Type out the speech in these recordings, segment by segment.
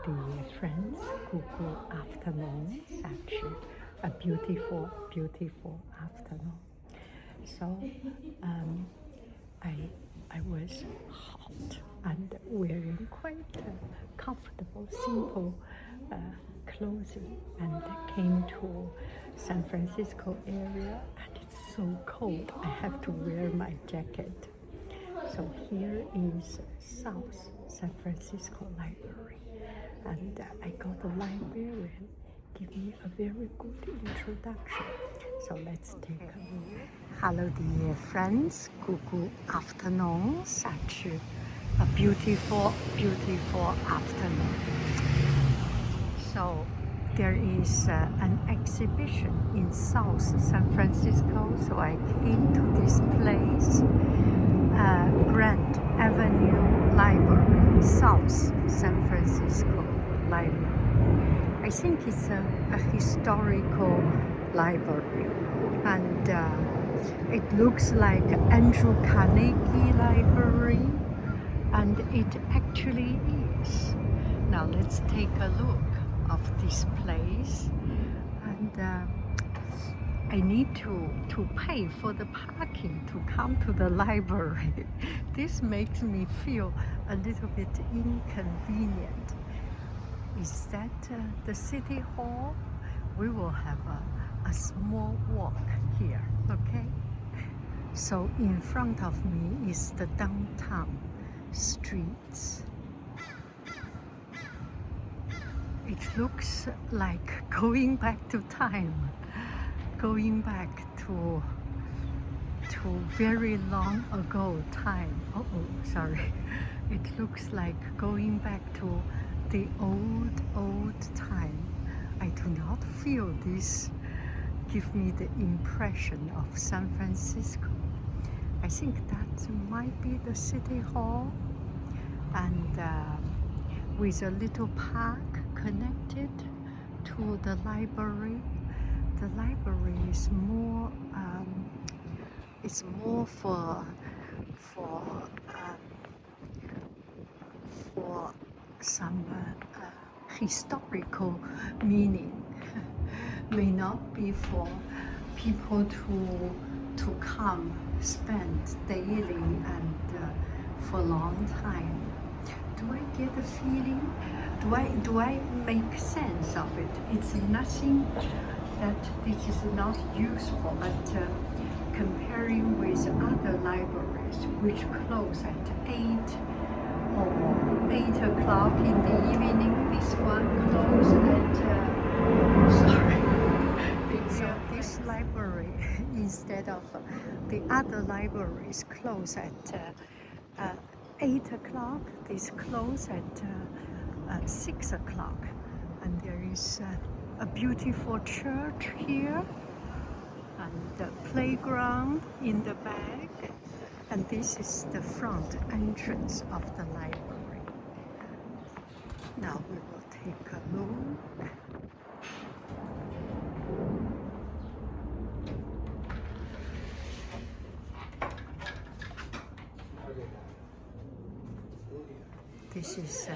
dear friends, good afternoon. It's actually a beautiful, beautiful afternoon. So I was hot and wearing quite comfortable, simple clothing, and came to San Francisco area, and it's so cold. I have to wear my jacket. So here is South San Francisco Library, and I got a librarian give me a very good introduction. So let's take a look. Hello, dear friends. Good afternoon. Such a beautiful, beautiful afternoon. So there is an exhibition in South San Francisco. So I came to this place. Grand Avenue Library, South San Francisco Library. I think it's a historical library, and it looks like Andrew Carnegie Library, and it actually is. Now let's take a look of this place, and I need to pay for the parking to come to the library. This makes me feel a little bit inconvenient. Is that the city hall? We will have a small walk here, okay? So in front of me is the downtown streets. It looks like going back to time. Going back to very long ago time. Sorry. It looks like going back to the old time. I do not feel this give me the impression of San Francisco. I think that might be the city hall, and with a little park connected to the library. The library is more it's more for some historical meaning. May not be for people to come spend daily and for a long time. Do I get a feeling? Do I make sense of it? It's nothing that this is not useful, but comparing with other libraries which close at 8 or 8 o'clock in the evening, this one closes at sorry. So this library, instead of the other libraries close at 8 o'clock, this close at 6 o'clock, and there is a beautiful church here, and the playground in the back, and this is the front entrance of the library. Now we will take a look. This is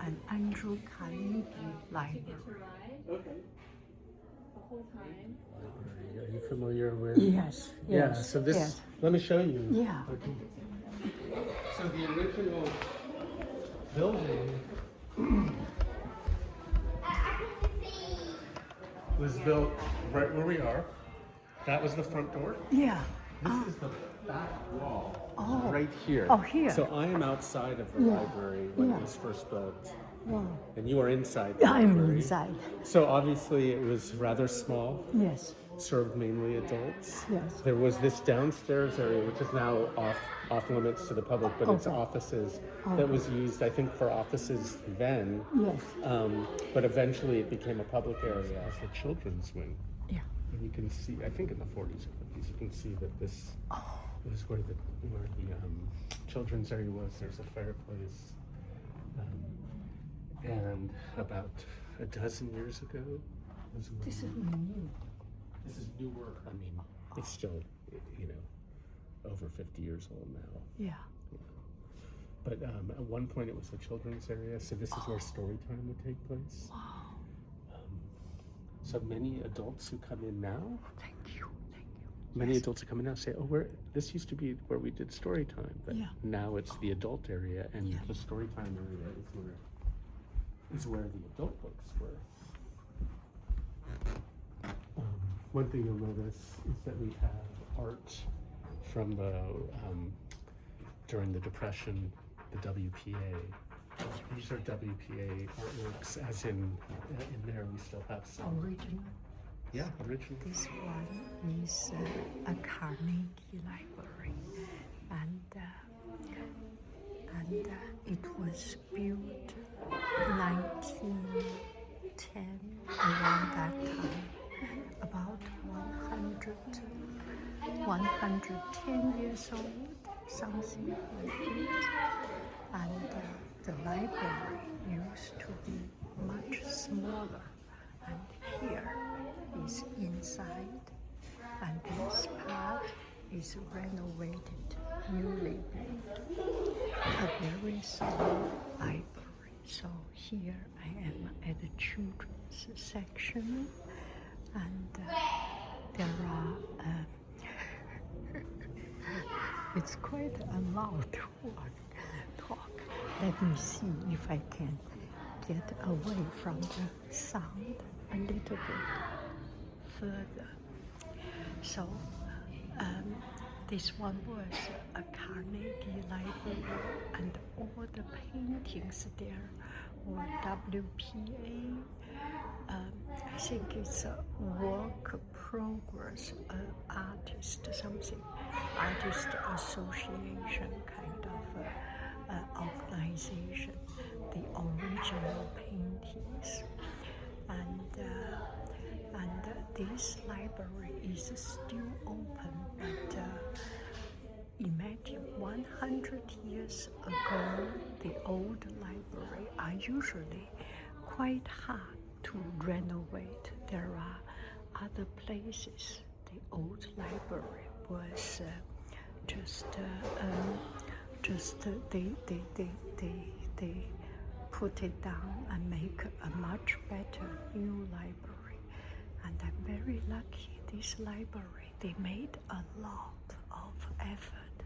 an Andrew Carnegie library. Library. Are you familiar with? Yes. Yeah. So this. Yes. Let me show you. Yeah. Okay. So the original building was built right where we are. That was the front door. Yeah. This is the back wall. Oh. Right here. Oh, here. So I am outside of the Yeah. library when Yeah. it was first built. Wow. And you are inside the I'm library. inside. So obviously it was rather small, Yes. served mainly adults. Yes. There was this downstairs area, which is now off limits to the public, but it's Okay. offices Okay. that was used, I think, for offices then. Yes. But eventually it became a public area as the children's wing. Yeah. And you can see, I think in the 40s or 50s, you can see that this was where the children's area was. There's a fireplace. And about a dozen years ago was when This is new. this is newer. I mean, it's still, over 50 years old now. Yeah. But at one point it was the children's area, so this is where story time would take place. Wow. So many adults who come in now, Thank you. many adults who come in now say, oh, this used to be where we did story time, but now it's the adult area, and the story time area is where the adult books were. One thing you'll notice is that we have art from during the Depression, the WPA. These are WPA artworks, as in there we still have some. Original. Yeah, original. This one is a Carnegie library, and it was built 1910, around that time, about 110 years old, something like it. And the library used to be much smaller, and here is inside, and this part is renovated, newly built, a very small library. So here I am at the children's section, and there are it's quite a loud talk. Let me see if I can get away from the sound a little bit further. So this one was a Carnegie library, and all the paintings there were WPA. I think it's a work progress artist association kind of organization, the original paintings. And this library is still open, but imagine 100 years ago, the old library are usually quite hard to renovate. There are other places. The old library was they put it down and make a much better new library. And I'm very lucky. This library, they made a lot of effort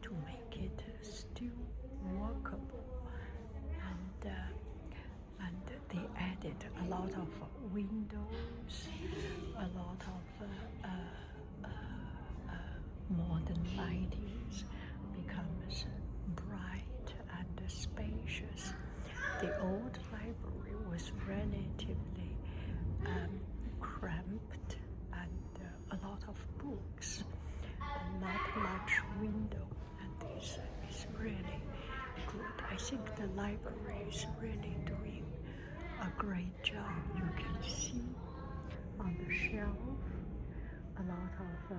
to make it still workable, and they added a lot of windows, a lot of modern lightings, becomes bright and spacious. The old library was relatively cramped, and a lot of books, and not much window, and this is really good. I think the library is really doing a great job. You can see on the shelf a lot of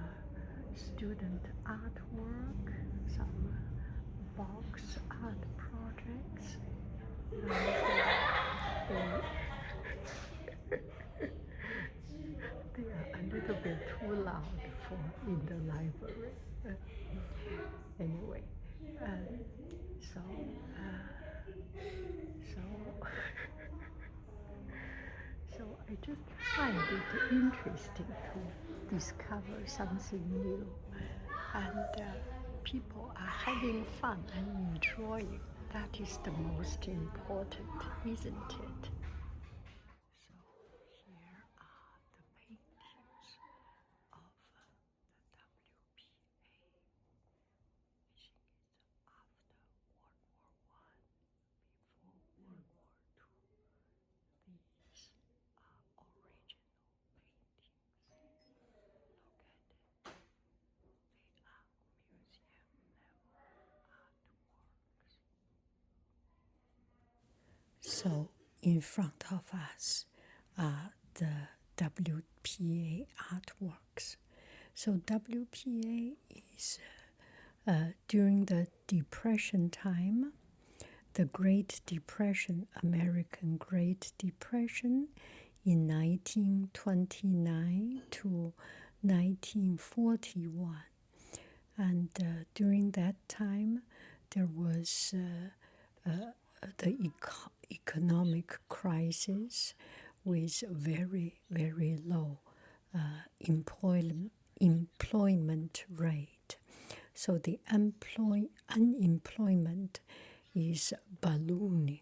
student artwork, some box art projects. They are a little bit too loud in the library. Anyway, so I just find it interesting to discover something new, and people are having fun and enjoying. That is the most important, isn't it? So here are the paintings of the WPA. I think it's after World War I, before World War II. These are original paintings. Look at it. They are museum level artworks. So in front of us are the WPA artworks. So WPA is during the Depression time, the Great Depression, American Great Depression in 1929 to 1941. And during that time, there was the economic crisis with very, very low employment rate. So the unemployment is ballooning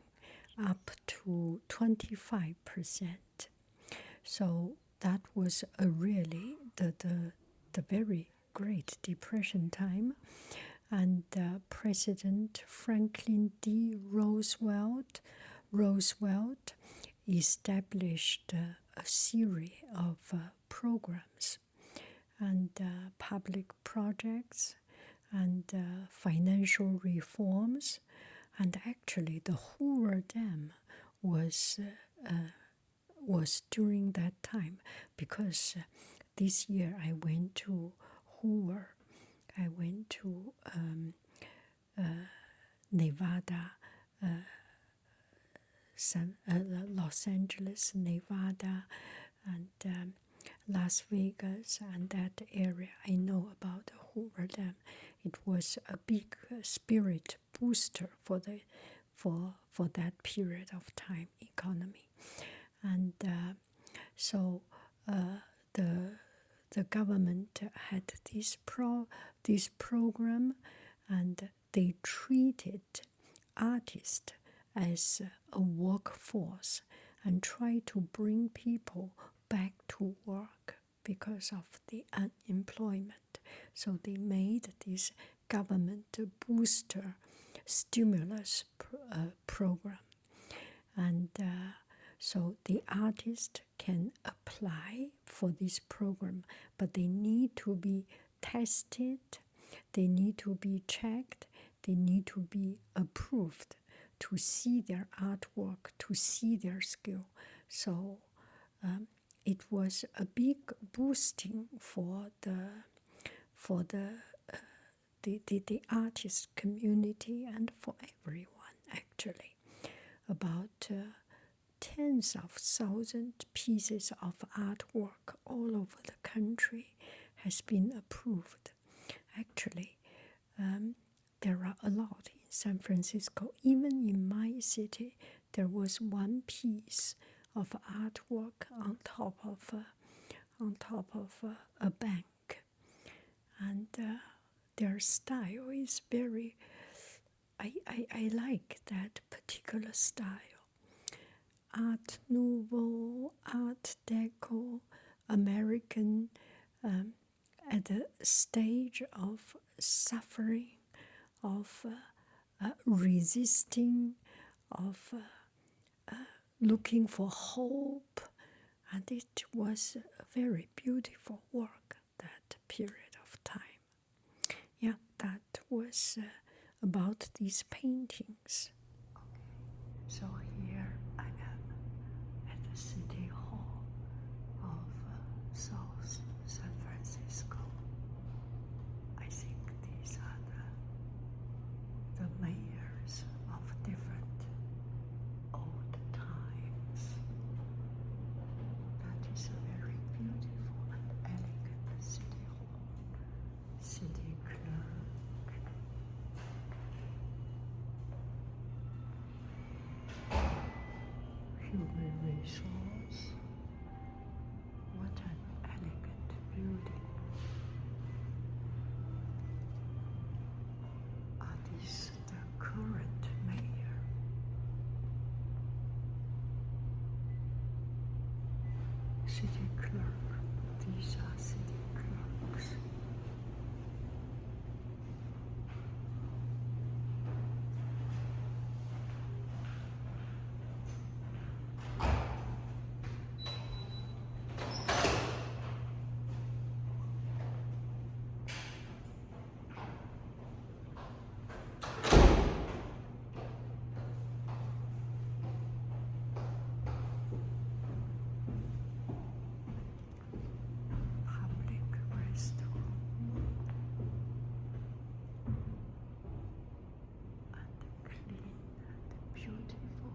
up to 25%. So that was really the very Great Depression time. And President Franklin D. Roosevelt established a series of programs and public projects and financial reforms. And actually, the Hoover Dam was during that time, because this year I went to Hoover. I went to Nevada, Los Angeles, Nevada, and Las Vegas, and that area. I know about the Hoover Dam. It was a big spirit booster for that period of time economy, and so the government had this program, and they treated artists as a workforce and tried to bring people back to work because of the unemployment. So they made this government booster stimulus program, and so the artist can apply for this program, but they need to be tested, they need to be checked, they need to be approved to see their artwork, to see their skill. So it was a big boosting for the artist community and for everyone, actually. About tens of thousands pieces of artwork all over the country has been approved. Actually, there are a lot in San Francisco. Even in my city, there was one piece of artwork on top of a bank, and their style is very. I like that particular style. Art Nouveau, Art Deco, American, at the stage of suffering, of resisting, of looking for hope. And it was a very beautiful work, that period of time. Yeah, that was about these paintings. Okay, so here I am at the City Hall of South San Francisco. I think these are the mayors of different old times. That is a very beautiful and elegant City Hall. City clerk. Human resource. What an elegant building. Are these the current mayor? City clerk. These are city clerks. Public restroom and clean and beautiful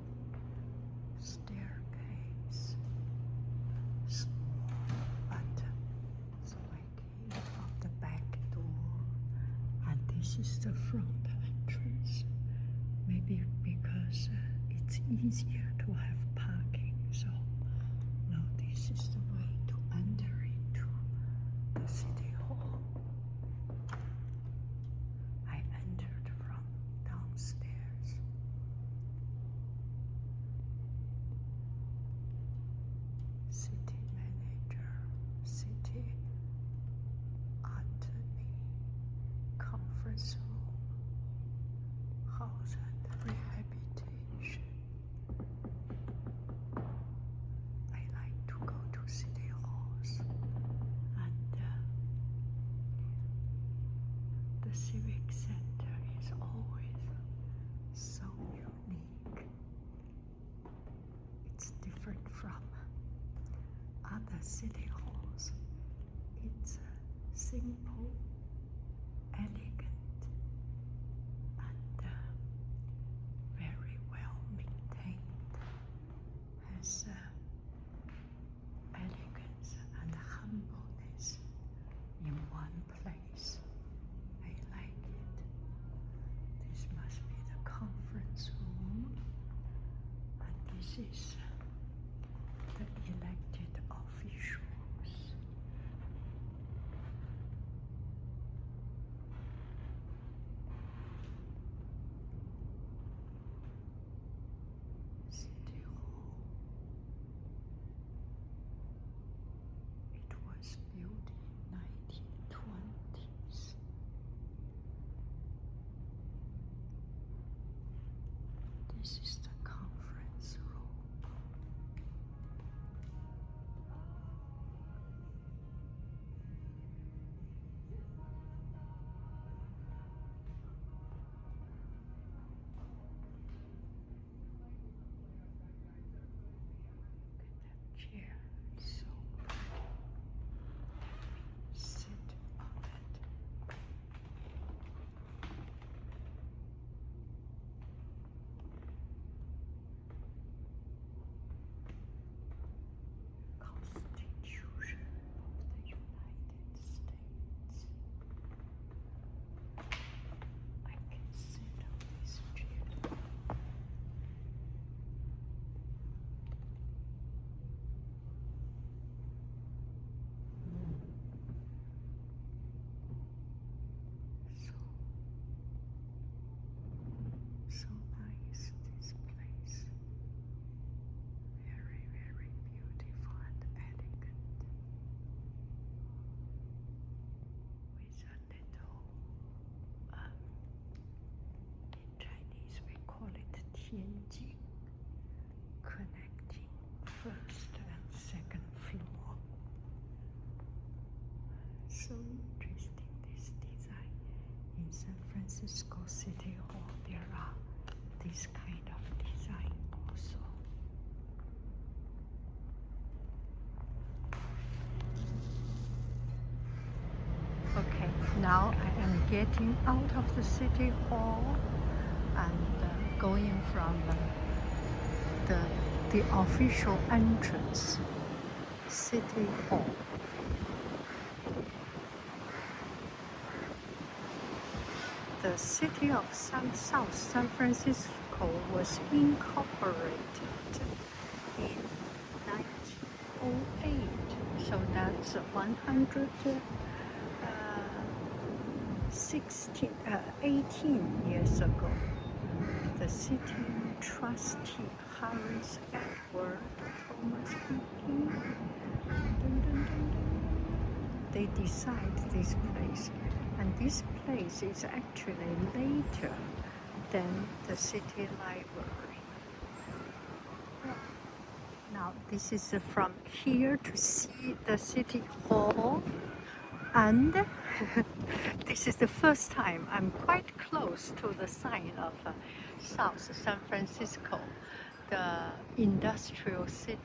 staircase. Small, but so I came from the back door, and this is the front entrance. because it's easier to have parking. So now this is the way to enter into the city hall. I entered from downstairs. City manager, city attorney, conference room, house and rehabilitation. I like to go to city halls, and the civic center is always so unique. It's different from other city halls. It's simple, elegant, and very well maintained. Has elegance and humbleness in one place. I like it. This must be the conference room, and this is the elected officials. City Hall. It was built in 1920s. This is the conference room. Look at that chair. It's so pretty. Sit on it. Constitution of the United States. I can sit on this chair. So nice, this place. Very, very beautiful and elegant. With a little, in Chinese we call it tianjin, connecting first and second floor. So interesting, this design. In San Francisco City Hall, there are this kind of design also. Okay, now I am getting out of the City Hall and going from the official entrance, City Hall. The city of South San Francisco was incorporated in 1908, so that's 18 years ago. The city trustee Harris Edward Thomas Hickey, they decide this place, and this place is actually later than the city library. Now this is from here to see the City Hall, and this is the first time I'm quite close to the sign of South San Francisco, the industrial city.